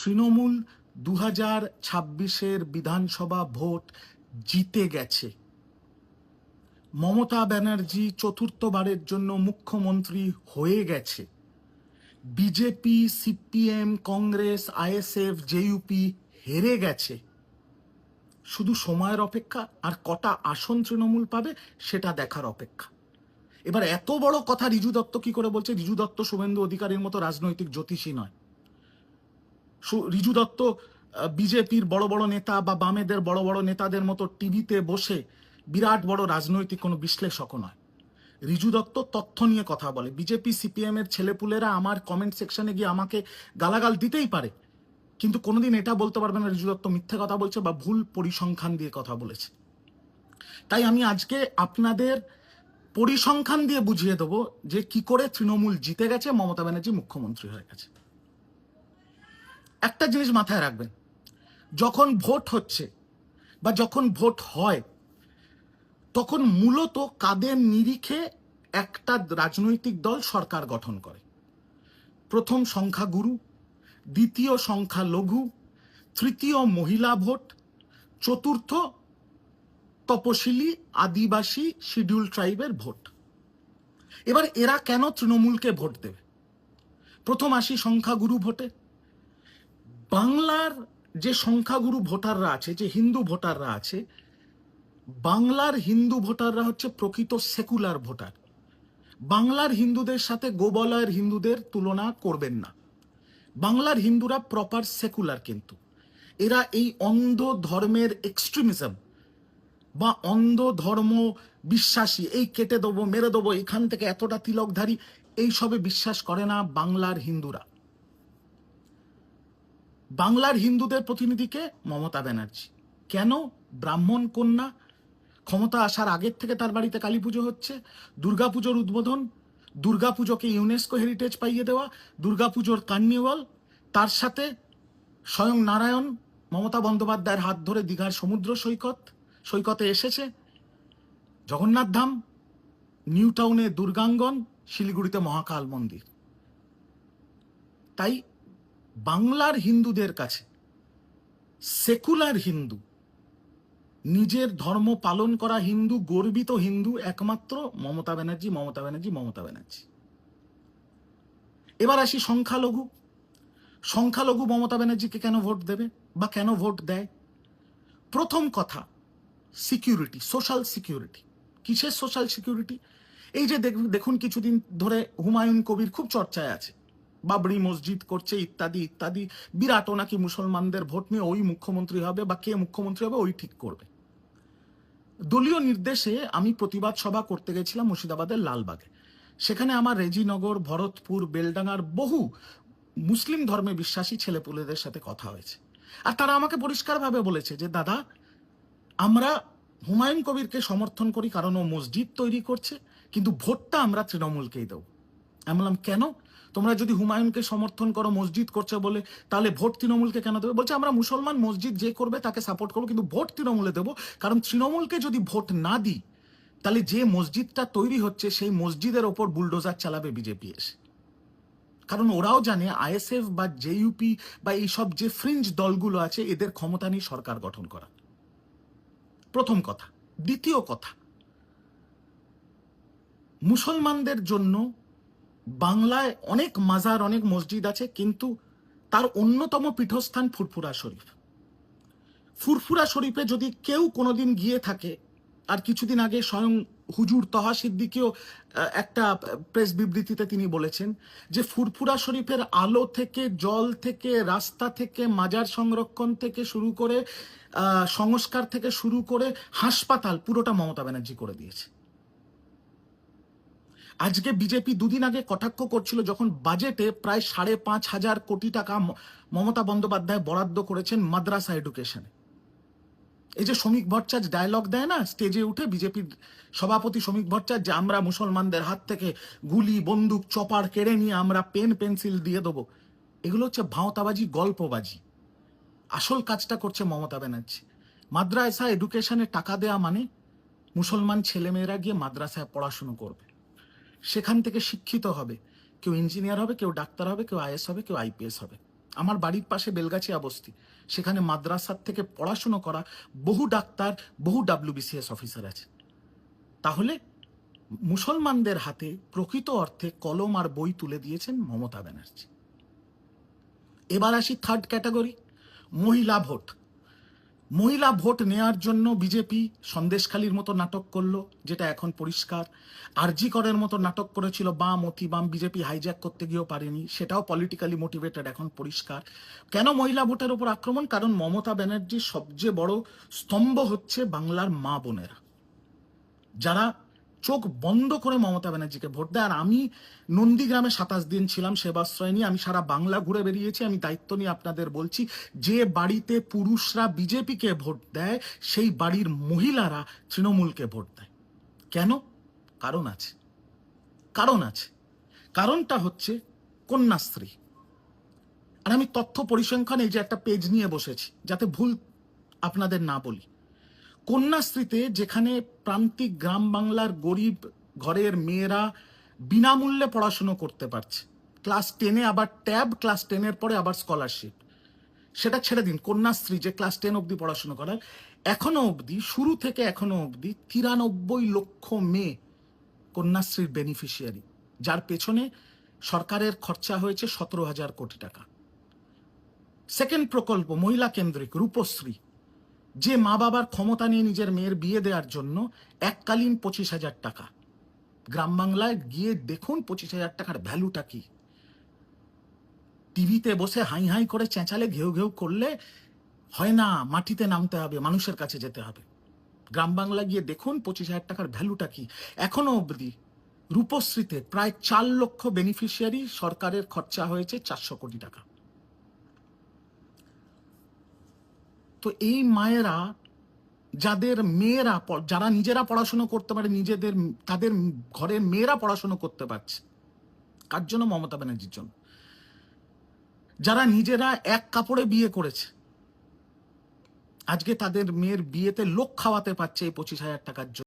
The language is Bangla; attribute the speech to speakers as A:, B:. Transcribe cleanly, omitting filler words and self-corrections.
A: তৃণমূল 2026-এর বিধানসভা ভোট জিতে গেছে। মমতা ব্যানার্জি চতুর্থবারের জন্য মুখ্যমন্ত্রী হয়ে গেছে। BJP, CPM, Congress, ISF, JUP হেরে গেছে। শুধু সময়ের অপেক্ষা, আর কটা আসন তৃণমূল পাবে সেটা দেখার অপেক্ষা। এবার এত বড় কথা রিজু দত্ত কি করে বলছে? রিজু দত্ত শুভেন্দু অধিকারীর মতো রাজনৈতিক জ্যোতিষী নয়। রিজু দত্ত বিজেপির বড় বড় নেতা বা বামেদের বড় বড় নেতাদের মতো টিভিতে বসে বিরাট বড় রাজনৈতিক কোনো বিশ্লেষকও নয়। রিজু দত্ত তথ্য নিয়ে কথা বলে। বিজেপি, সিপিএম এর ছেলেপুলেরা আমার কমেন্ট সেকশনে গিয়ে আমাকে গালাগাল দিতেই পারে, কিন্তু কোনোদিন এটা বলতে পারবে না রিজু দত্ত মিথ্যে কথা বলছে বা ভুল পরিসংখ্যান দিয়ে কথা বলেছে। তাই আমি আজকে আপনাদের পরিসংখ্যান দিয়ে বুঝিয়ে দেবো যে কি করে তৃণমূল জিতে গেছে, মমতা ব্যানার্জি মুখ্যমন্ত্রী হয়ে গেছে। একটা জিনিস মাথায় রাখবেন, যখন ভোট হচ্ছে বা যখন ভোট হয় তখন মূলত কাদের নিরিখে একটা রাজনৈতিক দল সরকার গঠন করে? প্রথম সংখ্যাগুরু, দ্বিতীয় সংখ্যালঘু, তৃতীয় মহিলা ভোট, চতুর্থ তপশিলি, আদিবাসী, শিডিউল ট্রাইবের ভোট। এবার এরা কেন তৃণমূলকে ভোট দেবে? প্রথম আসি সংখ্যাগুরু ভোটে। বাংলার যে সংখ্যাগুরু ভোটাররা আছে, যে হিন্দু ভোটাররা আছে, বাংলার হিন্দু ভোটাররা হচ্ছে প্রকৃত সেকুলার ভোটার। বাংলার হিন্দুদের সাথে গোবলয়ের হিন্দুদের তুলনা করবেন না। বাংলার হিন্দুরা প্রপার সেকুলার, কিন্তু এরা এই অন্ধ ধর্মের এক্সট্রিমিজম বা অন্ধ ধর্ম বিশ্বাসী, এই কেটে দেবো, মেরে দেবো, এখান থেকে এতটা তিলকধারী, এই সবে বিশ্বাস করে না বাংলার হিন্দুরা। বাংলার হিন্দুদের প্রতিনিধিকে মমতা ব্যানার্জি। কেন? ব্রাহ্মণ কন্যা, ক্ষমতা আসার আগের থেকে তার বাড়িতে কালী পুজো হচ্ছে, দুর্গাপুজোর উদ্বোধন, দুর্গাপুজোকে ইউনেস্কো হেরিটেজ পাইয়ে দেওয়া, দুর্গাপুজোর কার্নিভাল, তার সাথে স্বয়ং নারায়ণ মমতা বন্দ্যোপাধ্যায়ের হাত ধরে দীঘার সমুদ্র সৈকতে এসেছে, জগন্নাথ ধাম, নিউ টাউনে দুর্গাঙ্গন, শিলিগুড়িতে মহাকাল মন্দির। তাই বাংলার হিন্দুদের কাছে সেকুলার হিন্দু, নিজের ধর্ম পালন করা হিন্দু, গর্বিত হিন্দু একমাত্র মমতা ব্যানার্জি, মমতা ব্যানার্জি, মমতা ব্যানার্জি। এবার আসি সংখ্যালঘু। সংখ্যালঘু মমতা ব্যানার্জিকে কেন ভোট দেবে বা কেন ভোট দেয়? প্রথম কথা, সিকিউরিটি, সোশ্যাল সিকিউরিটি। কিসের সোশ্যাল সিকিউরিটি? এই যে দেখুন কিছুদিন ধরে হুমায়ুন কবির খুব চর্চায় আছে, বাবরি মসজিদ করছে ইত্যাদি ইত্যাদি, বিরাট নাকি মুসলমানদের ভোট নিয়ে ওই মুখ্যমন্ত্রী হবে বা কে মুখ্যমন্ত্রী হবে ওই ঠিক করবে। দলীয় নির্দেশে আমি প্রতিবাদ সভা করতে গেছিলাম মুর্শিদাবাদের লালবাগে। সেখানে আমার রেজিনগর, ভরতপুর, বেলডাঙ্গার বহু মুসলিম ধর্মে বিশ্বাসী ছেলেপুলেদের সাথে কথা হয়েছে, আর তারা আমাকে পরিষ্কারভাবে বলেছে যে দাদা, আমরা হুমায়ুন কবিরকে সমর্থন করি কারণ ও মসজিদ তৈরি করছে, কিন্তু ভোটটা আমরা তৃণমূলকেই দেবো। আমি বললাম কেন? তোমরা যদি হুমায়ুনকে সমর্থন করো, মসজিদ করছে বলে, তাহলে ভোট তৃণমূলকে কেন দেবে? বলছে আমরা মুসলমান, মসজিদ যে করবে তাকে সাপোর্ট করবো, কিন্তু ভোট তৃণমূলে দেবো, কারণ তৃণমূলকে যদি ভোট না দিই তাহলে যে মসজিদটা তৈরি হচ্ছে সেই মসজিদের ওপর বুলডোজার চালাবে বিজেপি এসে। কারণ ওরাও জানে আইএসএফ বা জেইউপি বা এইসব যে ফ্রিঞ্জ দলগুলো আছে, এদের ক্ষমতা নেই সরকার গঠন করা। প্রথম কথা। দ্বিতীয় কথা, মুসলমানদের জন্য বাংলায় অনেক মাজার, অনেক মসজিদ আছে, কিন্তু তার অন্যতম পীঠস্থান ফুরফুরা শরীফ। ফুরফুরা শরীফে যদি কেউ কোনোদিন গিয়ে থাকে, আর কিছুদিন আগে স্বয়ং হুজুর তহা সিদ্দিকীও একটা প্রেস বিবৃতিতে তিনি বলেছেন যে ফুরফুরা শরীফের আলো থেকে, জল থেকে, রাস্তা থেকে, মাজার সংরক্ষণ থেকে শুরু করে, সংস্কার থেকে শুরু করে হাসপাতাল, পুরোটা মমতা ব্যানার্জি করে দিয়েছে। আজকে বিজেপি দুদিন আগে কটাক্ষ করছিল যখন বাজেটে প্রায় 5,500 কোটি টাকা মমতা বন্দ্যোপাধ্যায় বরাদ্দ করেছেন মাদ্রাসা এডুকেশনে। এই যে শ্রমিক ভট্টাচার্য ডায়লগ দেয় না স্টেজে উঠে, বিজেপির সভাপতি শ্রমিক ভট্টাচার্য, যে আমরা মুসলমানদের হাত থেকে গুলি, বন্দুক, চপার কেড়ে নিয়ে আমরা পেন পেন্সিল দিয়ে দেবো, এগুলো হচ্ছে ভাঁওতাবাজি, গল্পবাজি। আসল কাজটা করছে মমতা ব্যানার্জি। মাদ্রাসা এডুকেশনে টাকা দেয়া মানে মুসলমান ছেলেমেয়েরা গিয়ে মাদ্রাসায় পড়াশুনো করবে, সেখান থেকে শিক্ষিত হবে, কেউ ইঞ্জিনিয়ার হবে, কেউ ডাক্তার হবে, কেউ আইএস হবে, কেউ আইপিএস হবে। আমার বাড়ির পাশে বেলগাছিয়া বস্তি, সেখানে মাদ্রাসার থেকে পড়াশুনো করা বহু ডাক্তার, বহু WBCS অফিসার আছে। তাহলে মুসলমানদের হাতে প্রকৃত অর্থে কলম আর বই তুলে দিয়েছেন মমতা ব্যানার্জি। এবার আসি থার্ড ক্যাটাগরি, মহিলা ভোট। মহিলা ভোট নেওয়ার জন্য বিজেপি সন্দেশখালির মতো নাটক করলো, যেটা এখন পরিষ্কার। আরজি করের মতো নাটক করেছিল বাম, অতি বাম, বিজেপি হাইজ্যাক করতে গিয়েও পারেনি, সেটাও পলিটিক্যালি মোটিভেটেড, এখন পরিষ্কার। কেন মহিলা ভোটের উপর আক্রমণ? কারণ মমতা ব্যানার্জির সবচেয়ে বড় স্তম্ভ হচ্ছে বাংলার মা বোনেরা, যারা চোখ বন্ধ করে মমতা ব্যানার্জিকে ভোট দেয়। আর আমি নন্দীগ্রামে 27 দিন ছিলাম সেবাশ্রয় নিয়ে, আমি সারা বাংলা ঘুরে বেরিয়েছি, আমি দায়িত্ব নিয়ে আপনাদের বলছি, যে বাড়িতে পুরুষরা বিজেপিকে ভোট দেয় সেই বাড়ির মহিলারা তৃণমূলকে ভোট দেয়। কেন? কারণ আছে, কারণ আছে। কারণটা হচ্ছে কন্যাশ্রী। আর আমি তথ্য পরিসংখ্যান এই যে একটা পেজ নিয়ে বসেছি, যাতে ভুল আপনাদের না বলি। কন্যাশ্রীতে যেখানে প্রান্তিক গ্রাম বাংলার গরিব ঘরের মেয়েরা বিনামূল্যে পড়াশুনো করতে পারছে, ক্লাস 10-এ আবার ট্যাব, ক্লাস 10-এর পরে আবার স্কলারশিপ, সেটা ছেড়ে দিন, কন্যাশ্রী যে ক্লাস 10 অবধি পড়াশুনো করার, এখনো অবধি, শুরু থেকে এখনো অবধি 93 লক্ষ মেয়ে কন্যাশ্রীর বেনিফিশিয়ারি, যার পেছনে সরকারের খরচা হয়েছে 17,000 কোটি টাকা। সেকেন্ড প্রকল্প মহিলা কেন্দ্রিক রূপশ্রী, যে মা বাবার ক্ষমতা নিয়ে নিজের মেয়ের বিয়ে দেওয়ার জন্য এককালীন 25,000 টাকা। গ্রাম বাংলায় গিয়ে দেখুন 25,000 টাকার ভ্যালুটা কি। টিভিতে বসে হাই হাই করে চেঁচালে, ঘেউ ঘেউ করলে হয় না, মাটিতে নামতে হবে, মানুষের কাছে যেতে হবে। গ্রাম বাংলায় গিয়ে দেখুন 25,000 টাকার ভ্যালুটা কি। এখনো অবধি রূপশ্রীতে প্রায় 4 লক্ষ বেনিফিশিয়ারি, সরকারের খরচা হয়েছে 400 কোটি টাকা। তো এই মায়েরা, যাদের মেয়েরা, যারা নিজেরা পড়াশুনো করতে পারে, নিজেদের তাদের ঘরের মেয়েরা পড়াশুনো করতে পারছে, কার জন্য? মমতা ব্যানার্জির জন্য। যারা নিজেরা এক কাপড়ে বিয়ে করেছে, আজকে তাদের মেয়ের বিয়েতে লোক খাওয়াতে পারছে এই 25,000 টাকার জন্য।